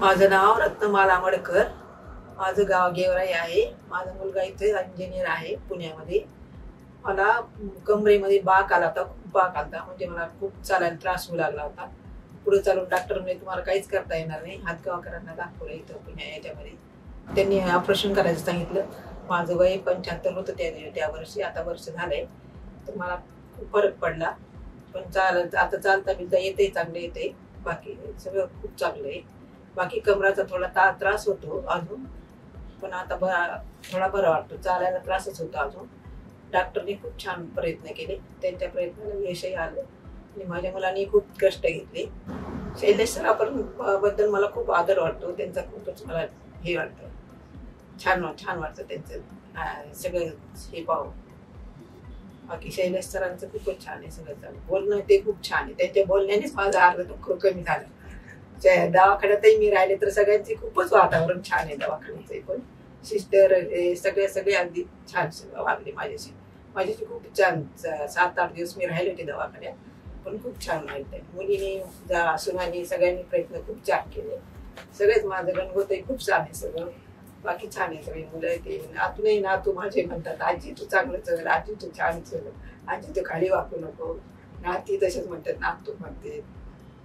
माझं नाव रत्नमाला आंबेडकर. माझं गाव गेवराई आहे. माझा मुलगा इथे इंजिनियर आहे पुण्यामध्ये. मला कमरेमध्ये बाक आला होता, खूप बाक आला. म्हणजे मला खूप चालायला त्रास होऊ लागला होता. पुढे चालून डॉक्टर म्हणजे तुम्हाला काहीच करता येणार नाही, हातगावकरांना दाखवलं इथं पुण्या याच्यामध्ये. त्यांनी ऑपरेशन करायचं सांगितलं. माझं वय 75 होतं त्या वर्षी. आता वर्ष झालंय तर मला खूप फरक पडला. पण आता चालता बिलता येते, चांगलं येते. बाकी सगळं खूप चांगलं आहे. बाकी कमराचा थोडा त्रास होतो अजून, पण आता थोडा बरा वाटतो. चालायला त्रासच होता अजून. डॉक्टरने खूप छान प्रयत्न केले, त्यांच्या प्रयत्नाला यशही आलं आणि माझ्या मुलांनी खूप कष्ट घेतले. शैलेश बद्दल मला खूप आदर वाटतो. त्यांचा खूपच मला हे वाटतं, छान वाटतं त्यांचं सगळं हे पाहून. बाकी शैलेश सरांचं खूपच छान आहे सगळं. बोलणं ते खूप छान आहे. त्यांच्या बोलण्यानेच माझं अर्ध दुःख कमी झालं. दवाखान्यातही मी राहिले तर सगळ्यांची खूपच वातावरण छान आहे दवाखान्याचं. पण सिस्टर सगळे अगदी छान वागले माझ्याशी खूप छान. 7-8 दिवस मी राहिले होते दवाखान्यात, पण खूप छान वाटतंय. मुलीने सुनानी सगळ्यांनी प्रयत्न खूप छान केले. सगळेच माझं गणगोतही खूप छान आहे सगळं. बाकी छान आहे सगळी मुलं. ते नातूनही नातू माझे म्हणतात, आजी तू चांगलं चल, आजी तू छान चल, आजी तू खाली वाकू नको. नाती तसेच म्हणतात, नातू म्हणते.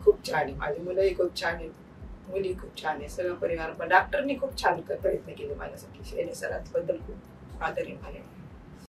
खूप छान आहे. माझी मुलंही खूप छान आहेत, मुली खूप छान आहे, सगळं परिवार. पण डॉक्टरनी खूप छान प्रयत्न केले माझ्यासाठी. शैलेश सरांबद्दल खूप आदर आहे माझ्या.